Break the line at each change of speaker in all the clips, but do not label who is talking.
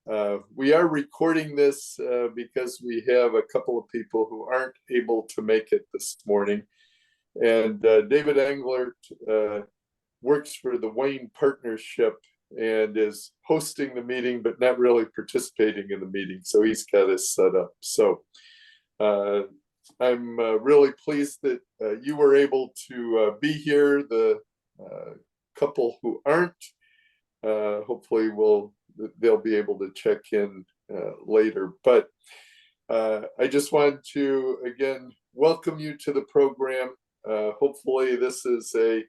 We are recording this because we have a couple of people who aren't able to make it this morning. And David Englert works for the Wayne Partnership and is hosting the meeting, but not really participating in the meeting. So he's got us set up. So I'm really pleased that you were able to be here. The couple who aren't, hopefully they'll be able to check in later. But I just wanted to, again, welcome you to the program. Hopefully this is a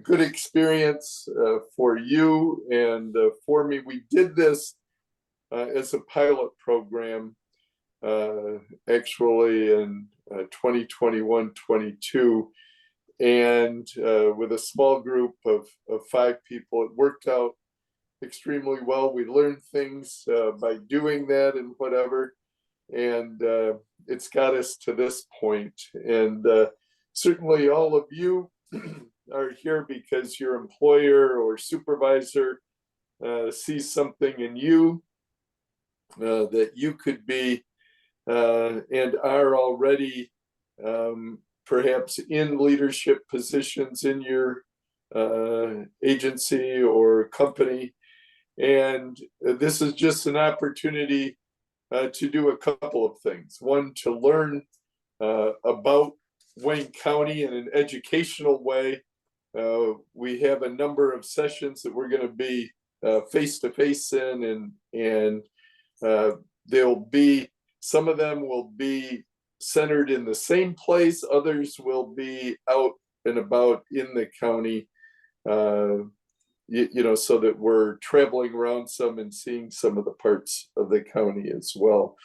good experience for you and for me. We did this as a pilot program actually in 2021-22, and with a small group of 5 people. It worked out extremely well. We learned things by doing that and whatever, and it's got us to this point. And certainly all of you are here because your employer or supervisor sees something in you that you could be and are already perhaps in leadership positions in your agency or company. And this is just an opportunity to do a couple of things. One, to learn about Wayne County in an educational way. We have a number of sessions that we're going to be face-to-face in, and there'll be, some of them will be centered in the same place, others will be out and about in the county, you know, so that we're traveling around some and seeing some of the parts of the county as well.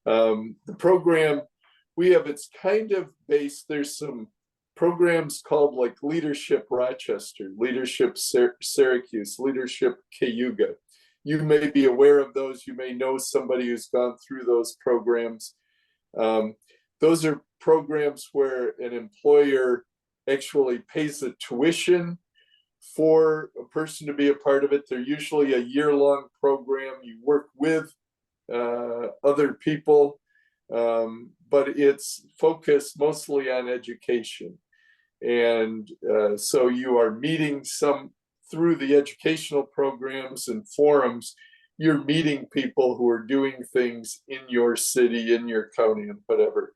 The program we have, it's kind of based, there's some programs called like Leadership Rochester, Leadership Syracuse, Leadership Cayuga. You may be aware of those. You may know somebody who's gone through those programs. Those are programs where an employer actually pays a tuition for a person to be a part of it. They're usually a year-long program. You work with other people, but it's focused mostly on education. And so you are meeting some, through the educational programs and forums, you're meeting people who are doing things in your city, in your county, and whatever.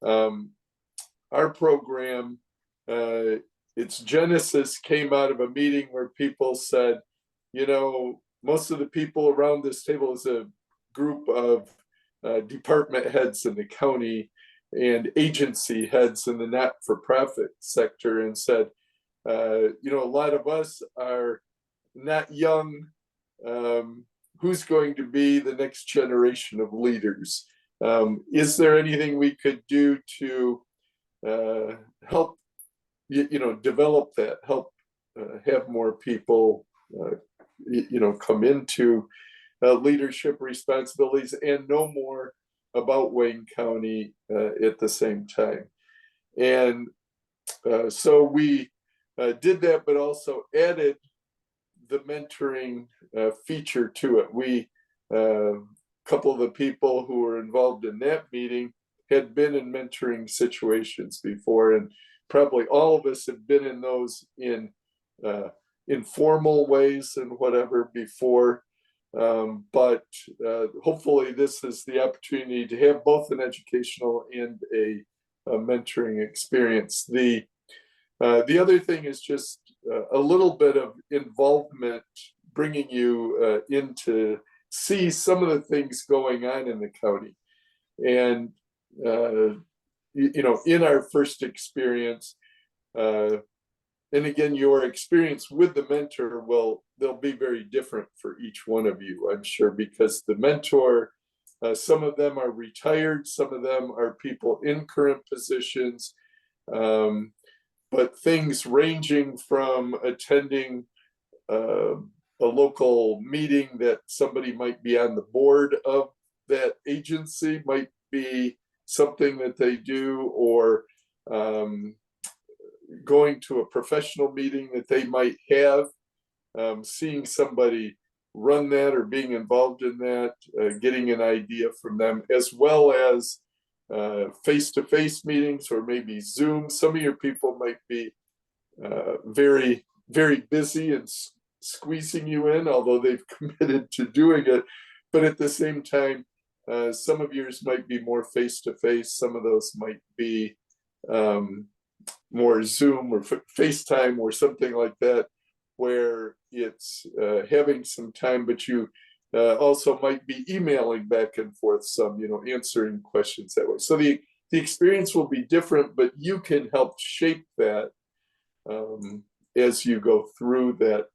Our program, its genesis came out of a meeting where people said, you know, most of the people around this table is a group of department heads in the county and agency heads in the not-for-profit sector, and said, you know, a lot of us are not young. Who's going to be the next generation of leaders? Is there anything we could do to help, you know, develop that, help have more people, you know, come into leadership responsibilities and know more about Wayne County at the same time? And so we did that, but also added the mentoring feature to it. We, a couple of the people who were involved in that meeting had been in mentoring situations before, and probably all of us have been in those in informal ways and whatever before. But hopefully this is the opportunity to have both an educational and a mentoring experience. The other thing is just a little bit of involvement, bringing you in to see some of the things going on in the county. And, you know, in our first experience, and again, your experience with the mentor they'll be very different for each one of you, I'm sure, because the mentor, some of them are retired, some of them are people in current positions, but things ranging from attending a local meeting that somebody might be on the board of that agency, might be something that they do, or going to a professional meeting that they might have, seeing somebody run that or being involved in that, getting an idea from them, as well as face-to-face meetings or maybe Zoom. Some of your people might be very, very busy and squeezing you in, although they've committed to doing it. But at the same time, some of yours might be more face-to-face. Some of those might be more Zoom or FaceTime or something like that, where it's having some time, but you also might be emailing back and forth some, answering questions that way. So the experience will be different, but you can help shape that as you go through that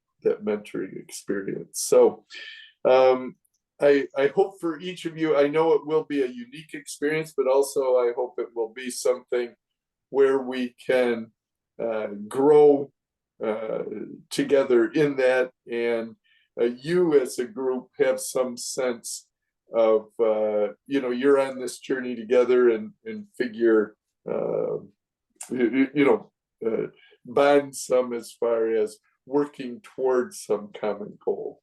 mentoring experience. So I hope for each of you, I know it will be a unique experience, but also I hope it will be something where we can grow together in that, and you as a group have some sense of you're on this journey together and figure bond some as far as working towards some common goal.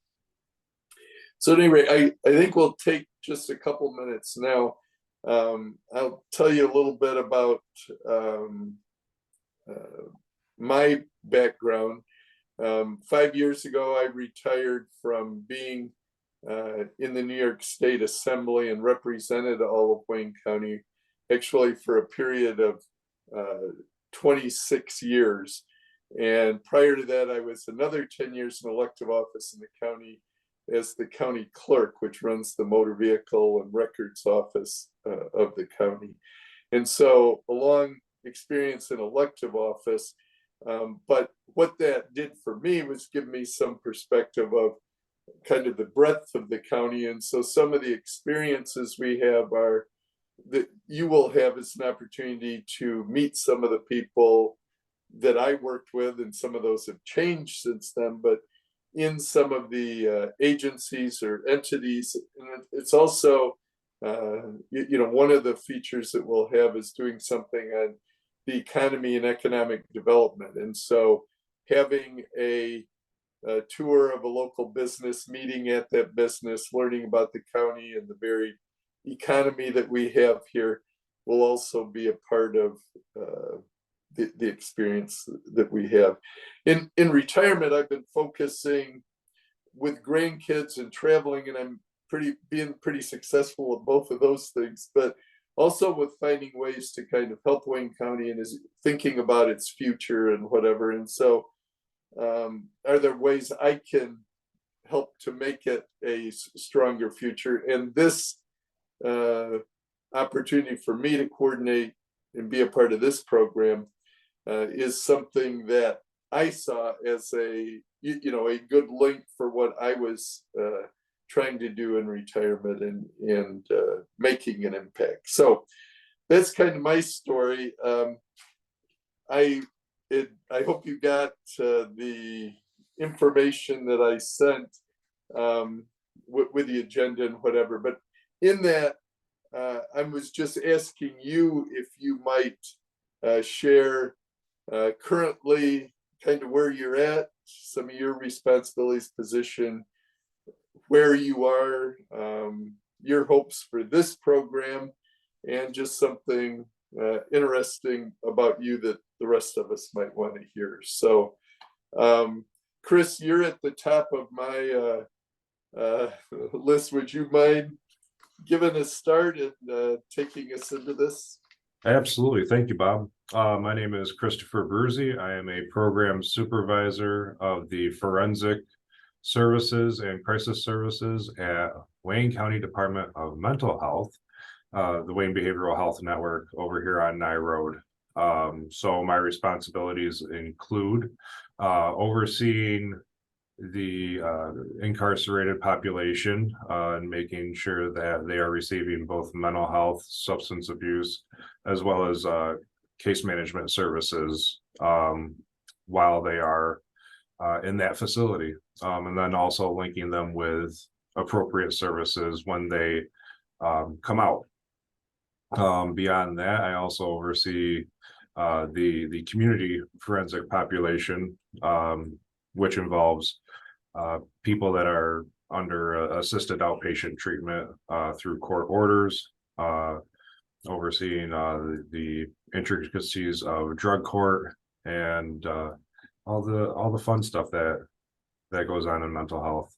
So anyway, I think we'll take just a couple minutes now. I'll tell you a little bit about my background. 5 years ago, I retired from being in the New York State Assembly and represented all of Wayne County, actually for a period of 26 years. And prior to that, I was another 10 years in elective office in the county as the county clerk, which runs the motor vehicle and records office of the county. And so a long experience in elective office, but what that did for me was give me some perspective of kind of the breadth of the county. And so some of the experiences we have are that you will have as an opportunity to meet some of the people that I worked with, and some of those have changed since then, but in some of the agencies or entities. And it's also, one of the features that we'll have is doing something on the economy and economic development. And so having a tour of a local business, meeting at that business, learning about the county and the very economy that we have here will also be a part of the experience that we have. In retirement, I've been focusing with grandkids and traveling, and I'm being pretty successful at both of those things, but also with finding ways to kind of help Wayne County and is thinking about its future and whatever. And so are there ways I can help to make it a stronger future? And this opportunity for me to coordinate and be a part of this program is something that I saw as a good link for what I was trying to do in retirement and making an impact. So that's kind of my story. I hope you got the information that I sent with the agenda and whatever. But in that, I was just asking you if you might share currently kind of where you're at, some of your responsibilities, position, where you are, your hopes for this program, and just something interesting about you that the rest of us might want to hear. So, Chris, you're at the top of my list. Would you mind giving a start and taking us into this?
Absolutely. Thank you, Bob. My name is Christopher Burzy. I am a program supervisor of the Forensic Services and Crisis Services at Wayne County Department of Mental Health, the Wayne Behavioral Health Network over here on Nye Road. So my responsibilities include overseeing the incarcerated population and making sure that they are receiving both mental health, substance abuse, as well as case management services while they are in that facility, and then also linking them with appropriate services when they come out. Beyond that, I also oversee the community forensic population, which involves people that are under assisted outpatient treatment through court orders, overseeing the intricacies of drug court and all the fun stuff that goes on in mental health.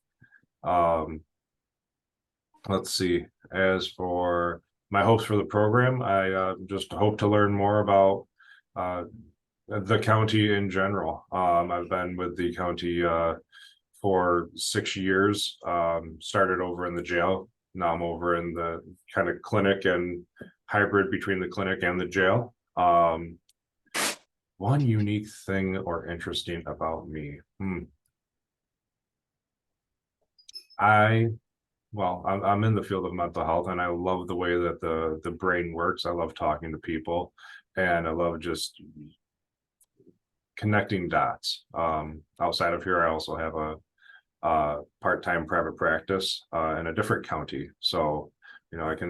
Let's see. As for my hopes for the program, I just hope to learn more about the county in general. I've been with the county for 6 years. Started over in the jail. Now I'm over in the kind of clinic and hybrid between the clinic and the jail. One unique thing or interesting about me. I'm in the field of mental health, and I love the way that the brain works. I love talking to people, and I love just connecting dots. Outside of here, I also have a part-time private practice in a different county. So, I can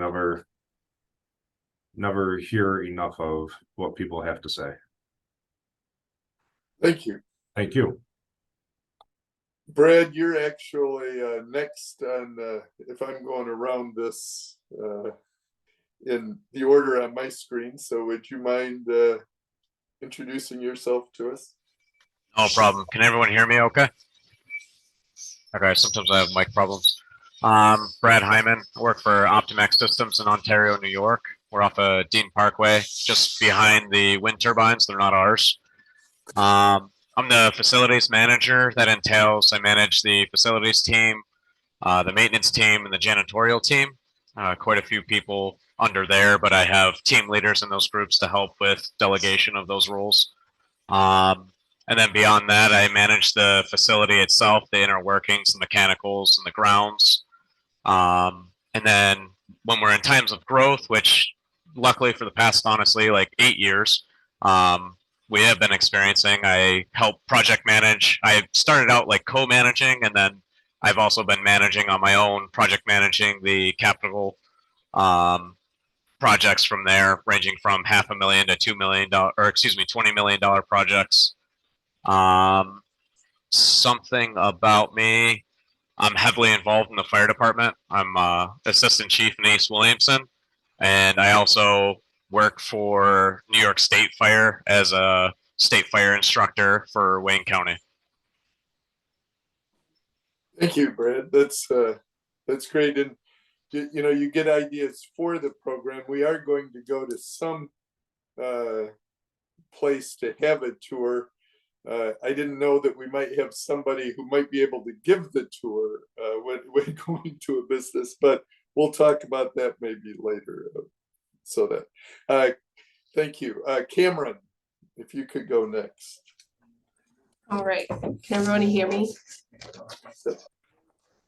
never hear enough of what people have to say.
Thank you.
Thank you.
Brad, you're actually next on, if I'm going around this in the order on my screen. So would you mind introducing yourself to us?
No problem. Can everyone hear me okay? Okay, sometimes I have mic problems. Brad Hyman. I work for Optimax Systems in Ontario, New York. We're off of Dean Parkway, just behind the wind turbines. They're not ours. I'm the facilities manager. That entails I manage the facilities team, the maintenance team, and the janitorial team. Quite a few people under there, but I have team leaders in those groups to help with delegation of those roles. And then beyond that, I manage the facility itself, the inner workings, the mechanicals, and the grounds. And then when we're in times of growth, which luckily for the past, honestly, like 8 years, we have been experiencing, I help project manage. I started out like co-managing, and then I've also been managing on my own, project managing the capital projects from there, ranging from $500,000 to $2 million, or excuse me, $20 million projects. Something about me, I'm heavily involved in the fire department. I'm assistant chief in East Williamson, and I also work for New York State Fire as a state fire instructor for Wayne County.
Thank you, Brad. That's great. And you get ideas for the program. We are going to go to some place to have a tour. I didn't know that we might have somebody who might be able to give the tour when going to a business, but we'll talk about that maybe later. Thank you. Cameron, if you could go next.
All right, can everyone hear me?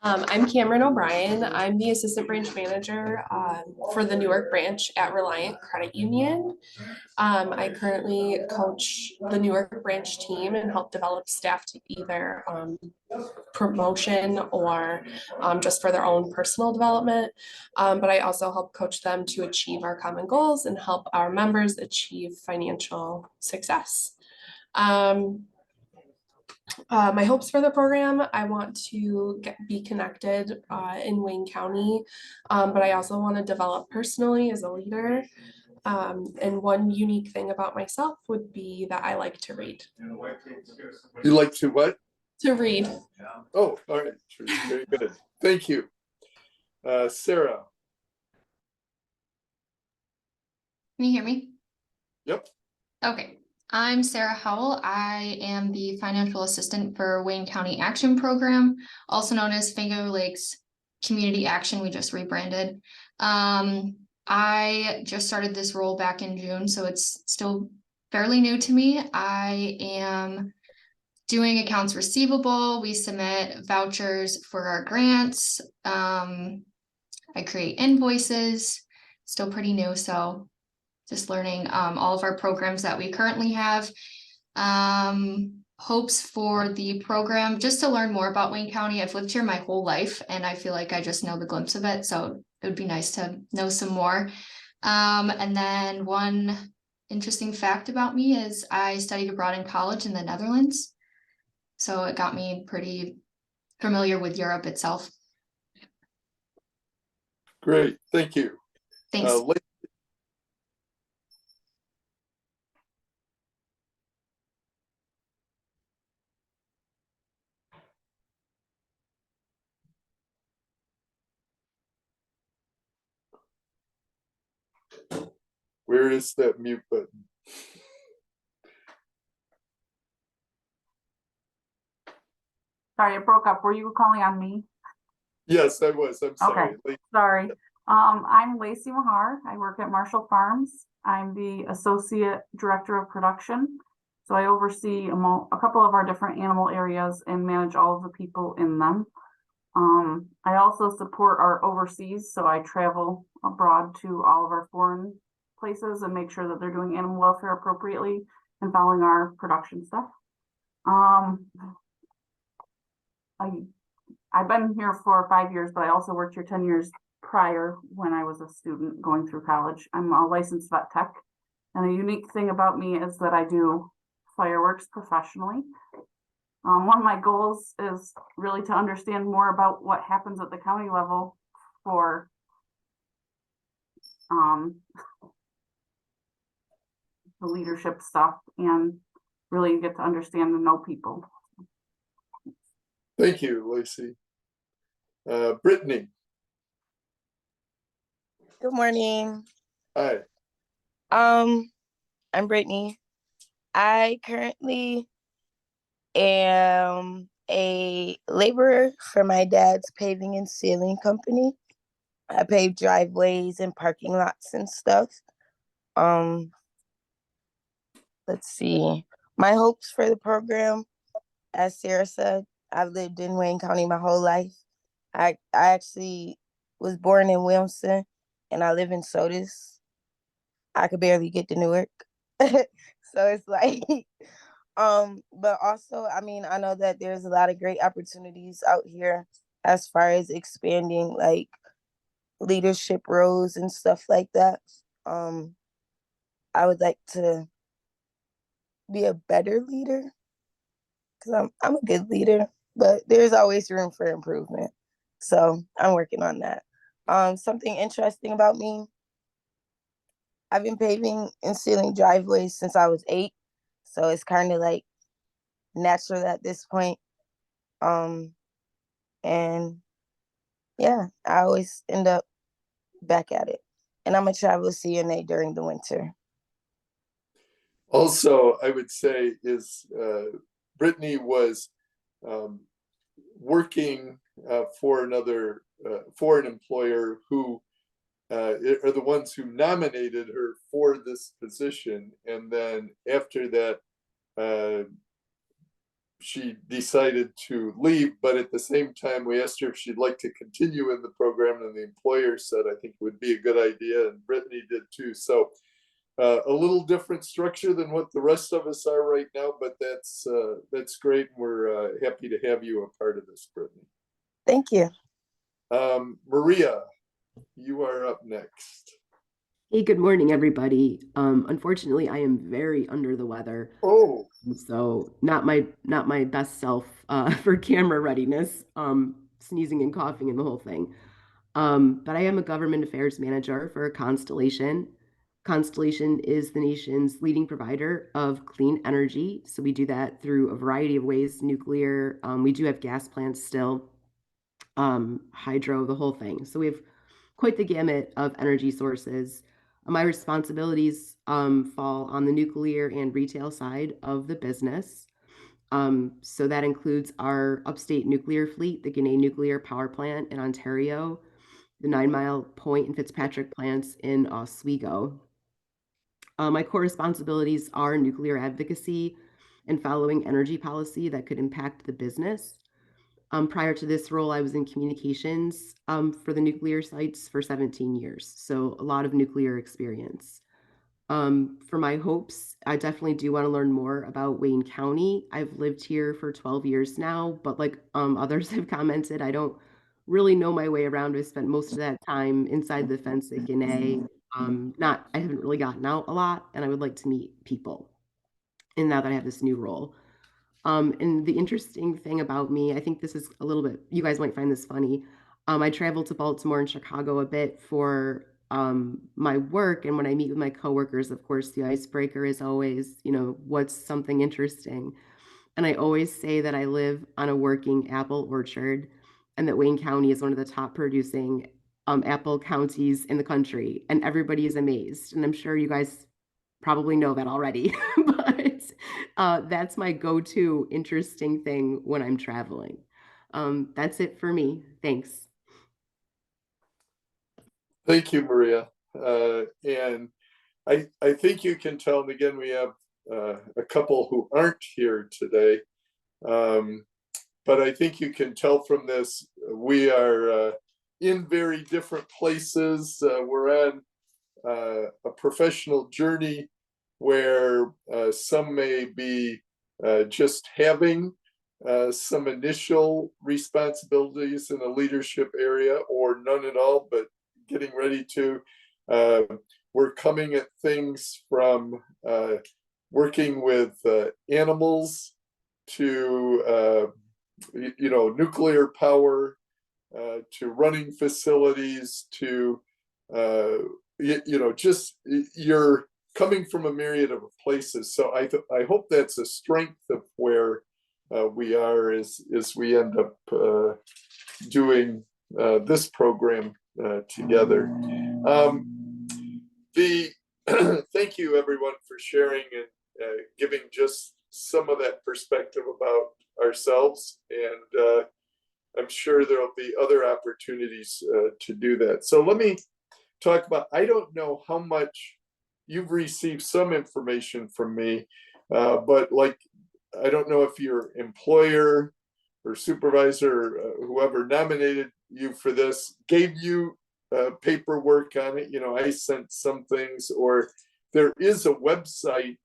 I'm Cameron O'Brien. I'm the assistant branch manager for the Newark branch at Reliant Credit Union. I currently coach the Newark branch team and help develop staff to either promotion or just for their own personal development. But I also help coach them to achieve our common goals and help our members achieve financial success. My hopes for the program, I want to be connected in Wayne County, but I also want to develop personally as a leader. And one unique thing about myself would be that I like to read.
You like to what?
To read.
Oh, all right. Very good. Thank you. Sarah.
Can you hear me?
Yep.
Okay. I'm Sarah Howell. I am the financial assistant for Wayne County Action Program, also known as Finger Lakes Community Action. We just rebranded. I just started this role back in June, so it's still fairly new to me. I am doing accounts receivable. We submit vouchers for our grants. I create invoices, still pretty new, so just learning all of our programs that we currently have. Hopes for the program, just to learn more about Wayne County. I've lived here my whole life, and I feel like I just know the glimpse of it, so it would be nice to know some more. And then one interesting fact about me is I studied abroad in college in the Netherlands, so it got me pretty familiar with Europe itself.
Great, thank you.
Thanks.
Where is that mute button?
Sorry, it broke up. Were you calling on me?
Yes, I was. I'm sorry.
Okay, sorry. I'm Lacey Mahar. I work at Marshall Farms. I'm the Associate Director of Production. So I oversee a couple of our different animal areas and manage all of the people in them. I also support our overseas, so I travel abroad to all of our foreign places and make sure that they're doing animal welfare appropriately and following our production stuff. I've been here for 5 years, but I also worked here 10 years prior when I was a student going through college. I'm a licensed vet tech. And a unique thing about me is that I do fireworks professionally. One of my goals is really to understand more about what happens at the county level for the leadership stuff and really get to understand and know people.
Thank you, Lacey. Brittany.
Good morning.
Hi.
I'm Brittany. I currently am a laborer for my dad's paving and sealing company. I pave driveways and parking lots and stuff. Let's see. My hopes for the program, as Sarah said, I've lived in Wayne County my whole life. I actually was born in Williamson and I live in Sodus. I could barely get to Newark. So it's like, but also, I mean, I know that there's a lot of great opportunities out here as far as expanding like leadership roles and stuff like that. I would like to be a better leader because I'm a good leader, but there's always room for improvement. So I'm working on that. Something interesting about me, I've been paving and sealing driveways since I was 8. So it's kind of like natural at this point. And yeah, I always end up back at it. And I'm a travel CNA during the winter.
Also, I would say is Brittany was working for an employer who are the ones who nominated her for this position. And then after that, she decided to leave, but at the same time, we asked her if she'd like to continue in the program, and the employer said, I think it would be a good idea, and Brittany did too. So a little different structure than what the rest of us are right now, but that's great. We're happy to have you a part of this, Brittany.
Thank you.
Maria, you are up next.
Hey, good morning, everybody. Unfortunately, I am very under the weather.
Oh,
So not my best self for camera readiness, sneezing and coughing and the whole thing. But I am a government affairs manager for Constellation. Constellation is the nation's leading provider of clean energy. So we do that through a variety of ways, nuclear. We do have gas plants still, hydro, the whole thing. So we have quite the gamut of energy sources. My responsibilities fall on the nuclear and retail side of the business. So that includes our upstate nuclear fleet, the Guinea Nuclear Power Plant in Ontario, the 9 Mile Point and Fitzpatrick plants in Oswego. My core responsibilities are nuclear advocacy and following energy policy that could impact the business. Prior to this role, I was in communications for the nuclear sites for 17 years. So a lot of nuclear experience. For my hopes, I definitely do want to learn more about Wayne County. I've lived here for 12 years now, but like others have commented, I don't really know my way around. I spent most of that time inside the fence at Guinea. I haven't really gotten out a lot, and I would like to meet people. And now that I have this new role. And the interesting thing about me, I think this is a little bit, you guys might find this funny. I travel to Baltimore and Chicago a bit for my work. And when I meet with my coworkers, of course, the icebreaker is always, what's something interesting? And I always say that I live on a working apple orchard and that Wayne County is one of the top producing apple counties in the country. And everybody is amazed. And I'm sure you guys probably know that already, but that's my go-to interesting thing when I'm traveling. That's it for me. Thanks.
Thank you, Maria. And I think you can tell, and again, we have a couple who aren't here today, but I think you can tell from this, we are in very different places. We're on a professional journey where some may be just having some initial responsibilities in a leadership area or none at all, but getting ready to. We're coming at things from working with animals to nuclear power, to running facilities, to just you're coming from a myriad of places. So I hope that's a strength of where we are as we end up doing this program together. Thank you everyone for sharing and giving just some of that perspective about ourselves, and I'm sure there'll be other opportunities to do that. So let me talk about, I don't know how much you've received some information from me, but I don't know if your employer or supervisor or whoever nominated you for this gave you paperwork on it. I sent some things, or there is a website,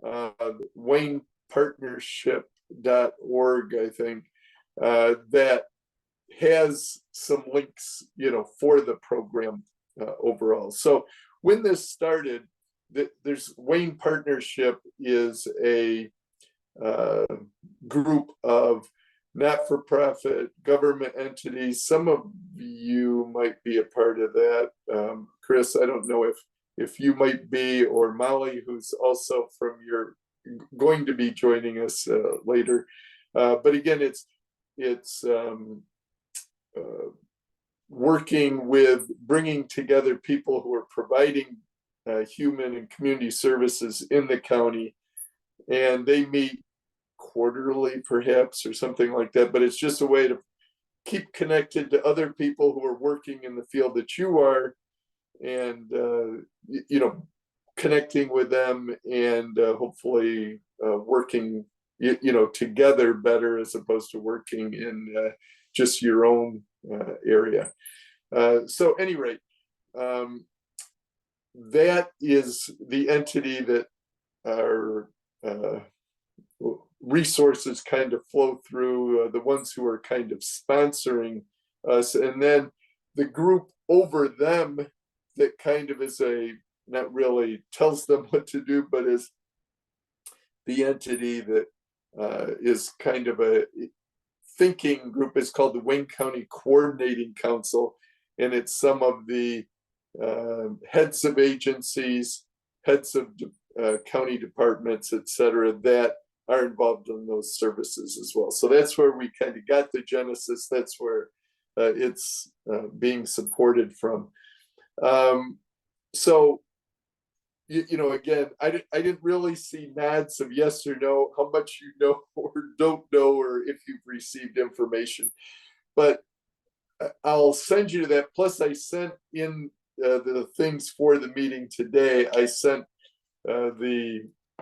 WaynePartnership.org, I think, that has some links, for the program overall. So when this started, there's Wayne Partnership is a group of not-for-profit government entities. Some of you might be a part of that. Chris, I don't know if you might be, or Molly, who's also going to be joining us later. But again, it's working with bringing together people who are providing human and community services in the county, and they meet quarterly perhaps or something like that, but it's just a way to keep connected to other people who are working in the field that you are, and connecting with them, and hopefully working together better, as opposed to working in just your own area. So at any rate, that is the entity that our resources kind of flow through, the ones who are kind of sponsoring us, and then the group over them that kind of is not really tells them what to do, but is the entity that is kind of a thinking group, is called the Wayne County Coordinating Council, and it's some of the heads of agencies, heads of county departments, etc., that are involved in those services as well. So that's where we kind of got the genesis. That's where it's being supported from. So again, I didn't really see nods of yes or no, how much you know or don't know, or if you've received information. But I'll send you that. Plus, I sent in the things for the meeting today. I sent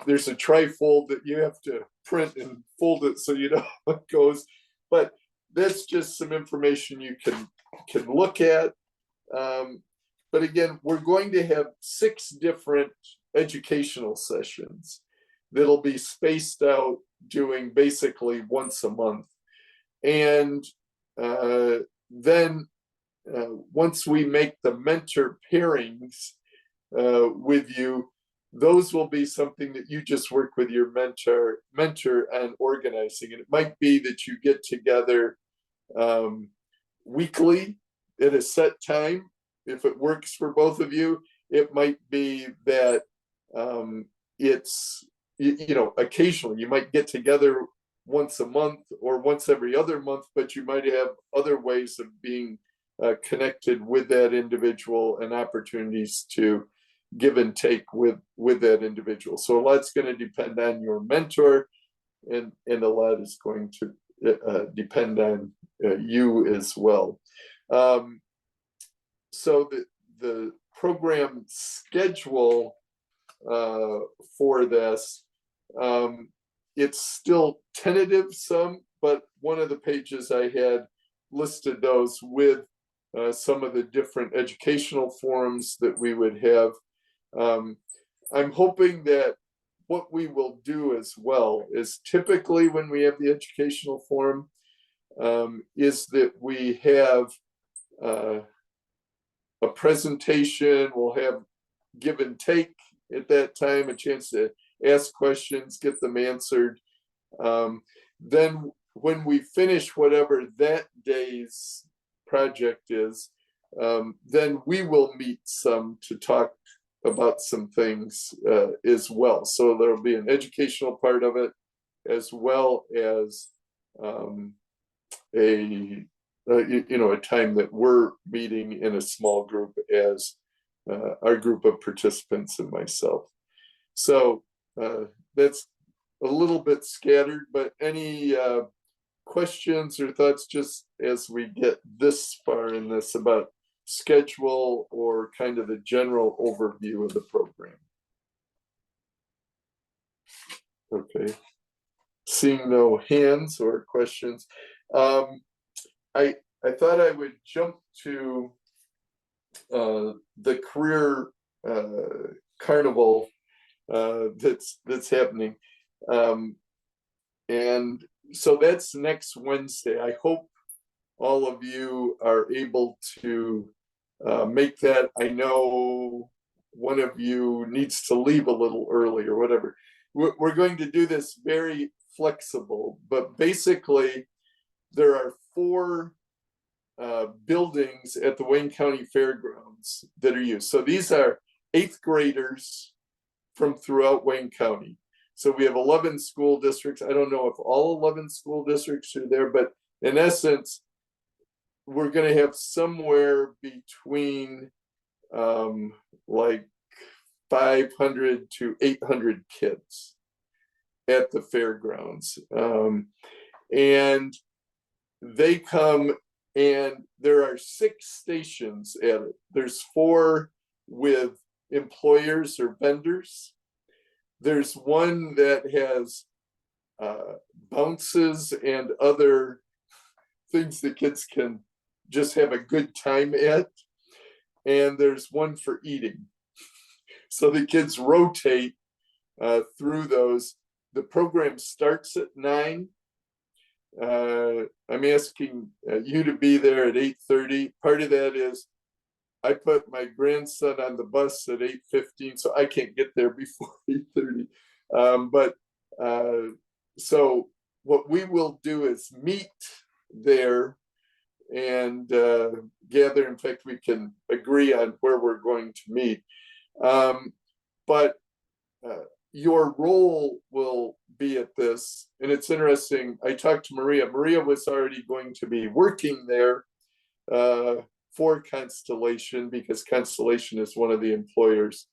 there's a trifold that you have to print and fold it so you know how it goes. But that's just some information you can look at. But again, we're going to have 6 different educational sessions that'll be spaced out, doing basically once a month. And then once we make the mentor pairings with you, those will be something that you just work with your mentor on organizing. And it might be that you get together weekly at a set time. If it works for both of you, it might be that it's, you know, occasionally you might get together once a month or once every other month, but you might have other ways of being connected with that individual and opportunities to give and take with that individual. So a lot's going to depend on your mentor, and a lot is going to depend on you as well. So the program schedule for this, it's still tentative some, but one of the pages I had listed those with some of the different educational forums that we would have. I'm hoping that what we will do as well is typically when we have the educational forum, is that we have a presentation, we'll have give and take at that time, a chance to ask questions, get them answered. Then when we finish whatever that day's project is, then we will meet some to talk about some things as well. So there'll be an educational part of it, as well as a time that we're meeting in a small group as our group of participants and myself. So that's a little bit scattered, but any questions or thoughts just as we get this far in this about schedule or kind of the general overview of the program? Okay, seeing no hands or questions, I thought I would jump to the career carnival that's happening, and so that's next Wednesday. I hope all of you are able to make that. I know one of you needs to leave a little early or whatever. We're going to do this very flexible, but basically there are 4 buildings at the Wayne County Fairgrounds that are used. So these are 8th graders from throughout Wayne County. So we have 11 school districts. I don't know if all 11 school districts are there, but in essence, we're going to have somewhere between like 500 to 800 kids at the fairgrounds. And they come, and there are 6 stations at it. There's 4 with employers or vendors. There's one that has bounces and other things that kids can just have a good time at. And there's one for eating. So the kids rotate through those. The program starts at 9. I'm asking you to be there at 8:30. Part of that is I put my grandson on the bus at 8:15, so I can't get there before 8:30. So what we will do is meet there and gather. In fact, we can agree on where we're going to meet. But your role will be at this, and it's interesting. I talked to Maria. Maria was already going to be working there for Constellation, because Constellation is one of the employers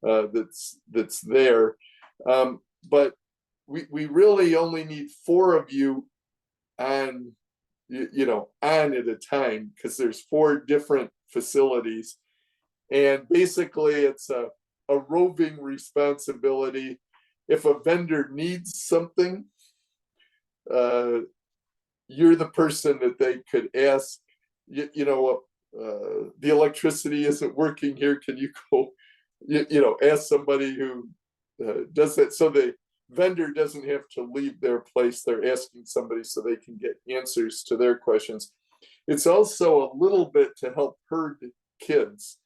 that's there. But we really only need 4 of you on, on at a time, because there's 4 different facilities, and basically it's a roving responsibility. If a vendor needs something, you're the person that they could ask. The electricity isn't working here. Can you go, ask somebody who does that? So the vendor doesn't have to leave their place. They're asking somebody so they can get answers to their questions. It's also a little bit to help herd kids.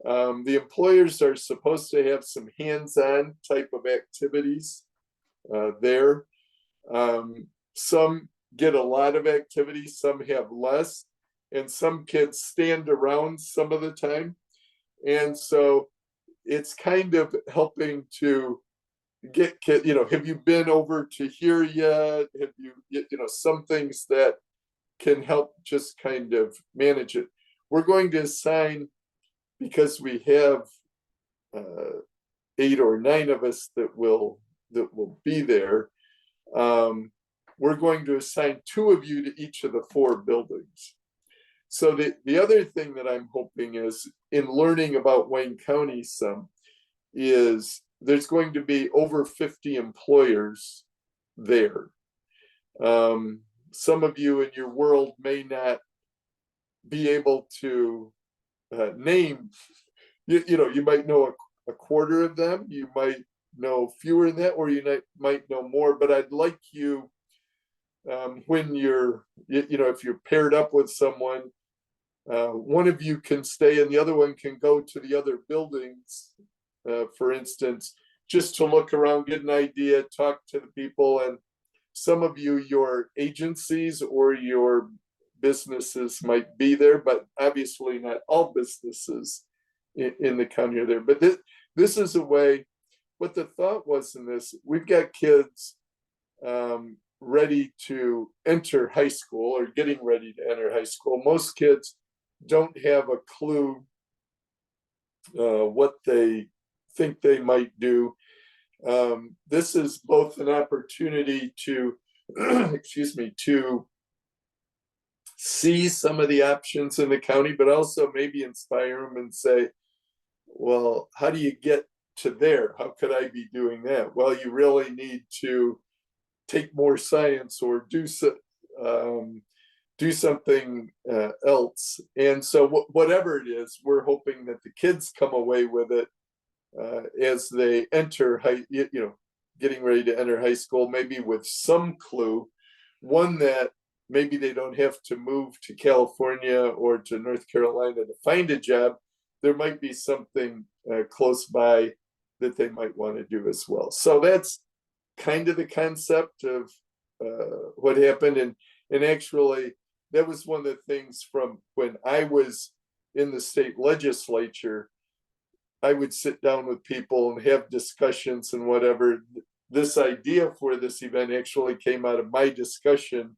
The employers are supposed to have some hands-on type of activities there. Some get a lot of activities, some have less, and some kids stand around some of the time. And so it's kind of helping to get kids, have you been over to here yet? Have you, some things that can help just kind of manage it. We're going to assign, because we have 8 or 9 of us that will be there. We're going to assign 2 of you to each of the 4 buildings. So the other thing that I'm hoping is, in learning about Wayne County some, is there's going to be over 50 employers there. Some of you in your world may not be able to name, you might know a quarter of them, you might know fewer than that, or you might know more, but I'd like you, when you're, if you're paired up with someone, one of you can stay and the other one can go to the other buildings, for instance, just to look around, get an idea, talk to the people. And some of you, your agencies or your businesses might be there, but obviously not all businesses in the county are there. But this is a way, what the thought was in this, we've got kids ready to enter high school or getting ready to enter high school. Most kids don't have a clue what they think they might do. This is both an opportunity to, excuse me, to see some of the options in the county, but also maybe inspire them and say, well, how do you get to there? How could I be doing that? Well, you really need to take more science or do something else. And so whatever it is, we're hoping that the kids come away with it as they enter getting ready to enter high school, maybe with some clue, one that maybe they don't have to move to California or to North Carolina to find a job. There might be something close by that they might want to do as well. So that's kind of the concept of what happened. And actually, that was one of the things from when I was in the state legislature. I would sit down with people and have discussions and whatever. This idea for this event actually came out of my discussion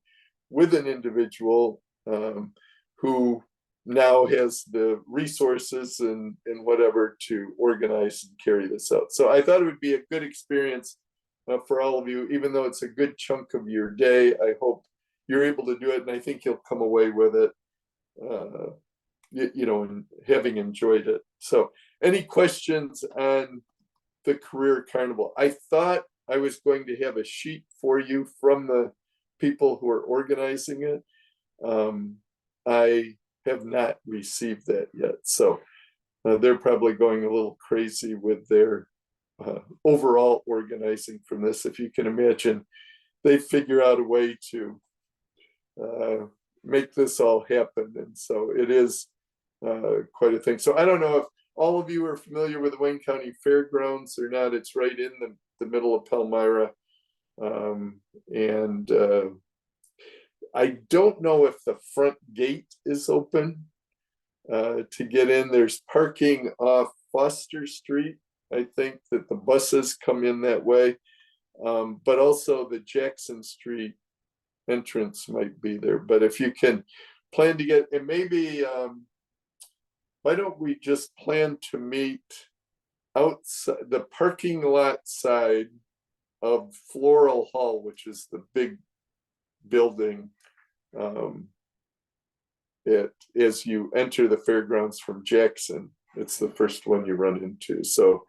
with an individual who now has the resources and whatever to organize and carry this out. So I thought it would be a good experience for all of you, even though it's a good chunk of your day. I hope you're able to do it, and I think you'll come away with it, and having enjoyed it. So any questions on the Career Carnival? I thought I was going to have a sheet for you from the people who are organizing it. I have not received that yet. So they're probably going a little crazy with their overall organizing from this. If you can imagine, they figure out a way to make this all happen. And so it is quite a thing. So I don't know if all of you are familiar with the Wayne County Fairgrounds or not. It's right in the middle of Palmyra. I don't know if the front gate is open to get in. There's parking off Foster Street. I think that the buses come in that way, but also the Jackson Street entrance might be there. But if you can plan to get, and maybe why don't we just plan to meet outside the parking lot side of Floral Hall, which is the big building as you enter the fairgrounds from Jackson. It's the first one you run into. So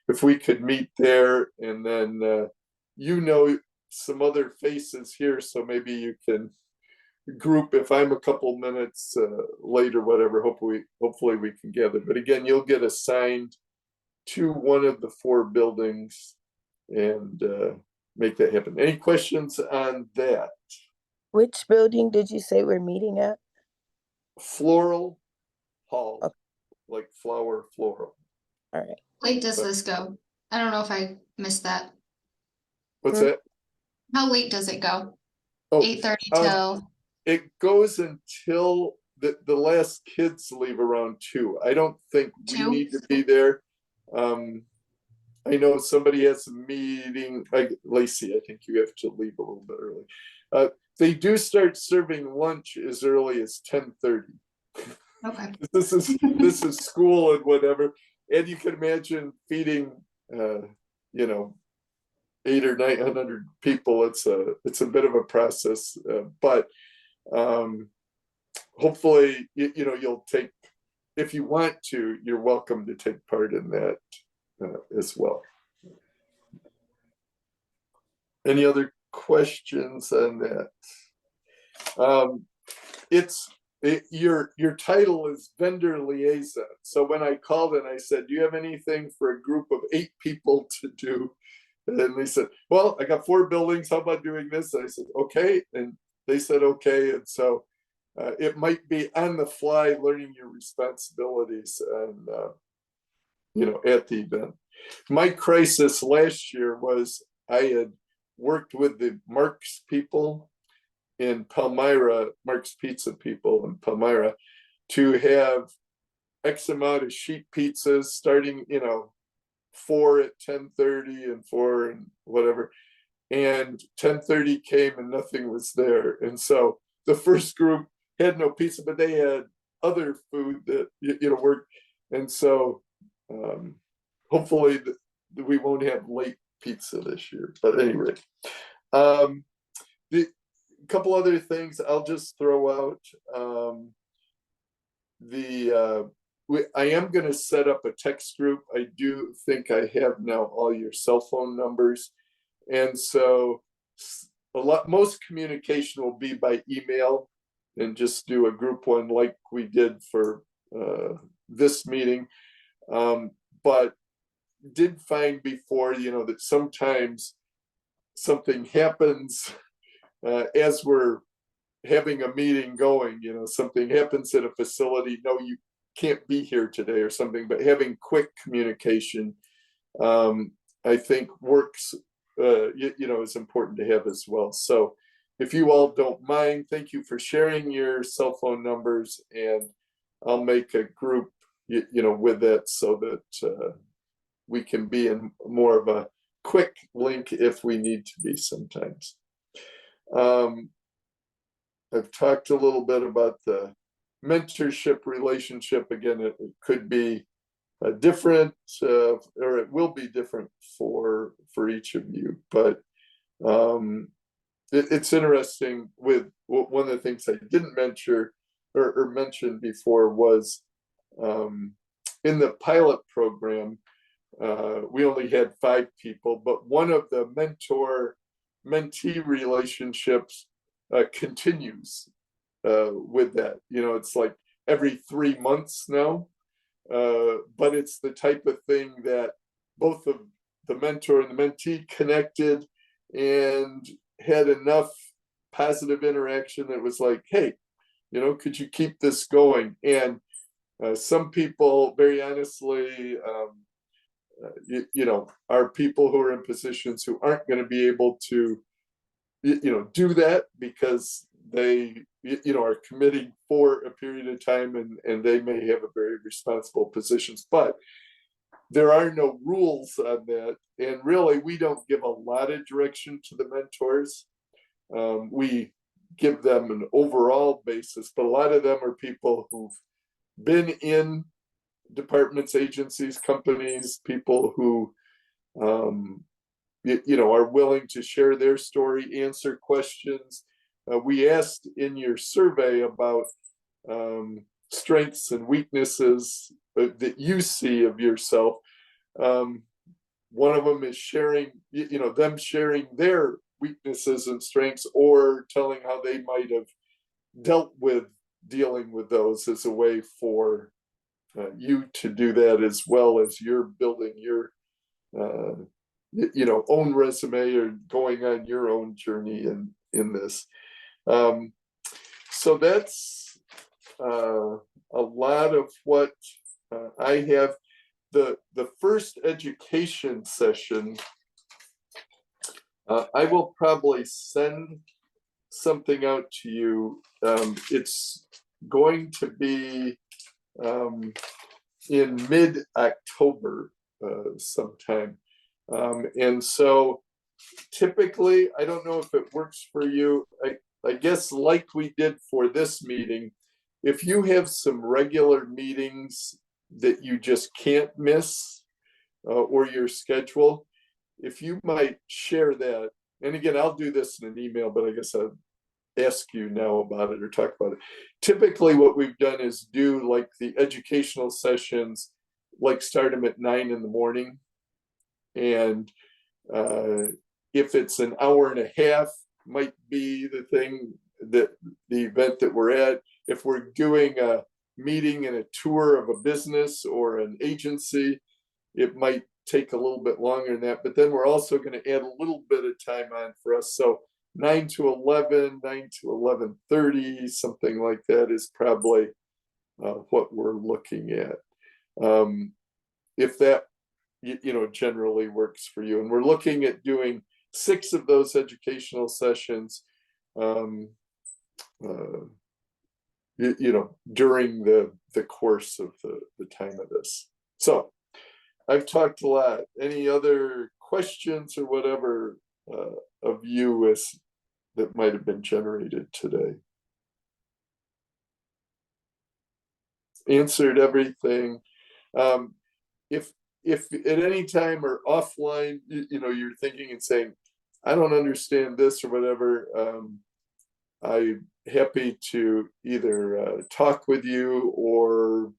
if we could meet there, and then some other faces here, so maybe you can group. If I'm a couple minutes late or whatever, hopefully we can gather. But again, you'll get assigned to one of the 4 buildings and make that happen. Any questions on that?
Which building did you say we're meeting at?
Floral Hall. like flower floral.
All right.
Late does
But-
this go? I don't know if I missed that.
What's
Hmm.
that?
How late does it go?
Oh,
8:30
um,
till,
it goes until the last kids leave around 2. I don't think we
2?
need to be there. I know somebody has a meeting, like Lacey, I think you have to leave a little bit early. They do start serving lunch as early as 10:30.
okay.
This is school and whatever, and you can imagine feeding, you know, 800 or 900 people. It's a bit of a process, but hopefully, you know, you'll take, if you want to, you're welcome to take part in that as well. Any other questions on that? Your title is vendor liaison. So when I called and I said, do you have anything for a group of 8 people to do? And they said, well, I got 4 buildings. How about doing this? And I said, okay. And they said, okay. And so it might be on the fly learning your responsibilities and, you know, at the event. My crisis last year was I had worked with the Mark's people in Palmyra, Mark's Pizza people in Palmyra, to have X amount of sheet pizzas starting, you know, 4 at 10:30 and 4 and whatever. And 10:30 came and nothing was there. And so the first group had no pizza, but they had other food that, you know, worked. And so hopefully we won't have late pizza this year. But anyway, the couple other things I'll just throw out. I am going to set up a text group. I do think I have now all your cell phone numbers, and so most communication will be by email, and just do a group one like we did for this meeting. But did find before, you know, that sometimes something happens as we're having a meeting going, you know, something happens at a facility, no, you can't be here today or something, but having quick communication, I think works, you know, is important to have as well. So if you all don't mind, thank you for sharing your cell phone numbers, and I'll make a group, you know, with that so that we can be in more of a quick link if we need to be sometimes. I've talked a little bit about the mentorship relationship. Again, it could be different, or it will be different for each of you. But it's interesting. With one of the things I didn't mention or mention before was in the pilot program, we only had 5 people, but one of the mentor-mentee relationships continues with that. You know, it's like every 3 months now, but it's the type of thing that both of the mentor and the mentee connected and had enough positive interaction that was like, hey, you know, could you keep this going? And some people, very honestly, you know, are people who are in positions who aren't going to be able to, you know, do that because they, you know, are committing for a period of time, and they may have a very responsible positions, but there are no rules on that. And really, we don't give a lot of direction to the mentors. We give them an overall basis, but a lot of them are people who've been in departments, agencies, companies, people who you know, are willing to share their story, answer questions. We asked in your survey about strengths and weaknesses that you see of yourself. One of them is sharing, you know, them sharing their weaknesses and strengths, or telling how they might have dealt with dealing with those as a way for you to do that, as well as you're building your you know, own resume or going on your own journey in this. So that's a lot of what I have the first education session. I will probably send something out to you. It's going to be in mid-October sometime. And so typically, I don't know if it works for you. I guess like we did for this meeting, if you have some regular meetings that you just can't miss or your schedule, if you might share that. And again, I'll do this in an email, but I guess I'll ask you now about it or talk about it. Typically what we've done is do like the educational sessions, like start them at 9 in the morning. And if it's an hour and a half, might be the thing that the event that we're at. If we're doing a meeting and a tour of a business or an agency, it might take a little bit longer than that. But then we're also going to add a little bit of time on for us. So 9 to 11, 9 to 11:30, something like that is probably what we're looking at. If that, generally works for you. And we're looking at doing 6 of those educational sessions, during the course of the time of this. So I've talked a lot. Any other questions or whatever of you that might have been generated today? Answered everything. If at any time or offline, you're thinking and saying, I don't understand this or whatever, I'm happy to either talk with you or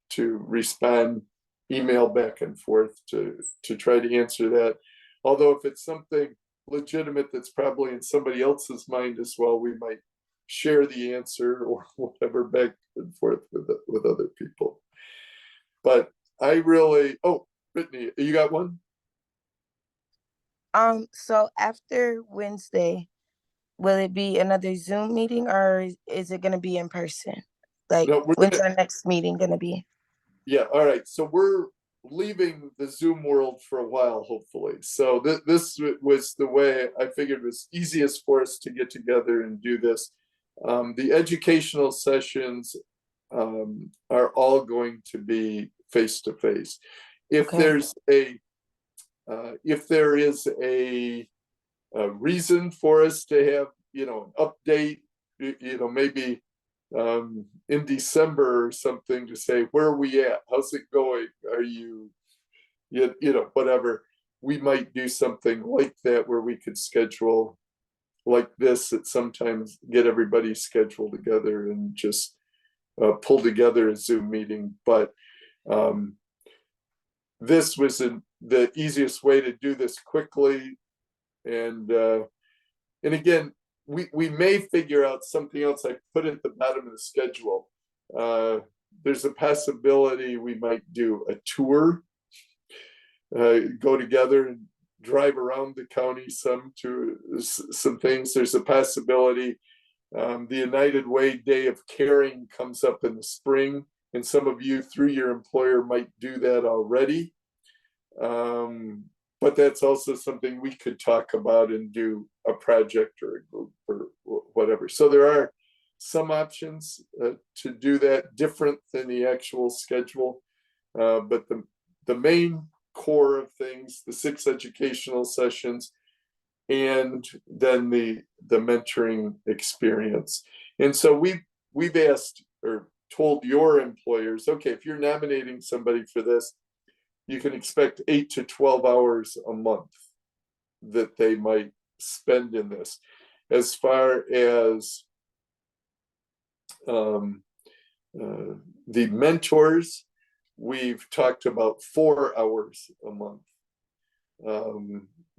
to respond, email back and forth to try to answer that. Although if it's something legitimate that's probably in somebody else's mind as well, we might share the answer or whatever back and forth with other people. But I really, Brittany, you got one?
So after Wednesday, will it be another Zoom meeting or is it going to be in person? Like,
No,
when's our next meeting going to be?
Yeah, all right. So we're leaving the Zoom world for a while, hopefully. So this was the way I figured was easiest for us to get together and do this. The educational sessions are all going to be face-to-face. If
Okay.
there's if there is a reason for us to have, an update, maybe in December or something to say, where are we at? How's it going? Are you, whatever. We might do something like that where we could schedule like this, that sometimes get everybody scheduled together and just pull together a Zoom meeting. But this was the easiest way to do this quickly. And again, we may figure out something else. I put at the bottom of the schedule. There's a possibility we might do a tour, go together and drive around the county some things. There's a possibility the United Way Day of Caring comes up in the spring, and some of you through your employer might do that already. But that's also something we could talk about and do a project or a group or whatever. So there are some options to do that different than the actual schedule. But the main core of things, the 6 educational sessions, and then the mentoring experience. And so we've asked or told your employers, okay, if you're nominating somebody for this, you can expect 8 to 12 hours a month that they might spend in this. As far as the mentors, we've talked about 4 hours a month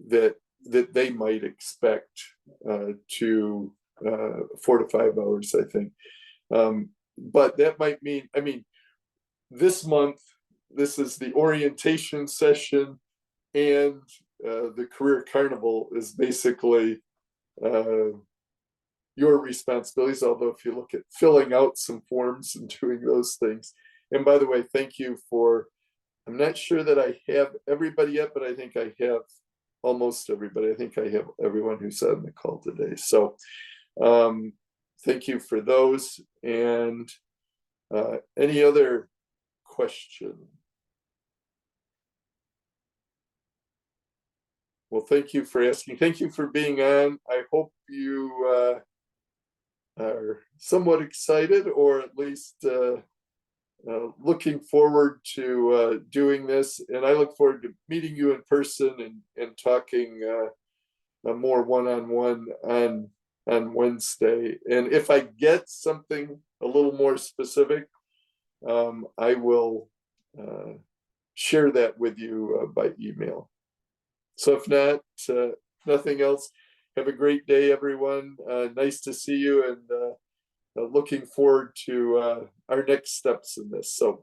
that they might expect to 4 to 5 hours, I think. But that might mean, this month, this is the orientation session, and the career carnival is basically your responsibilities. Although if you look at filling out some forms and doing those things, And by the way, thank you for, I'm not sure that I have everybody yet, but I think I have almost everybody. I think I have everyone who's on the call today. So thank you for those. And any other question? Well, thank you for asking. Thank you for being on. I hope you are somewhat excited, or at least looking forward to doing this. And I look forward to meeting you in person and talking more one-on-one on Wednesday. And if I get something a little more specific, I will share that with you by email. So if not, nothing else, have a great day, everyone. Nice to see you, and looking forward to our next steps in this. So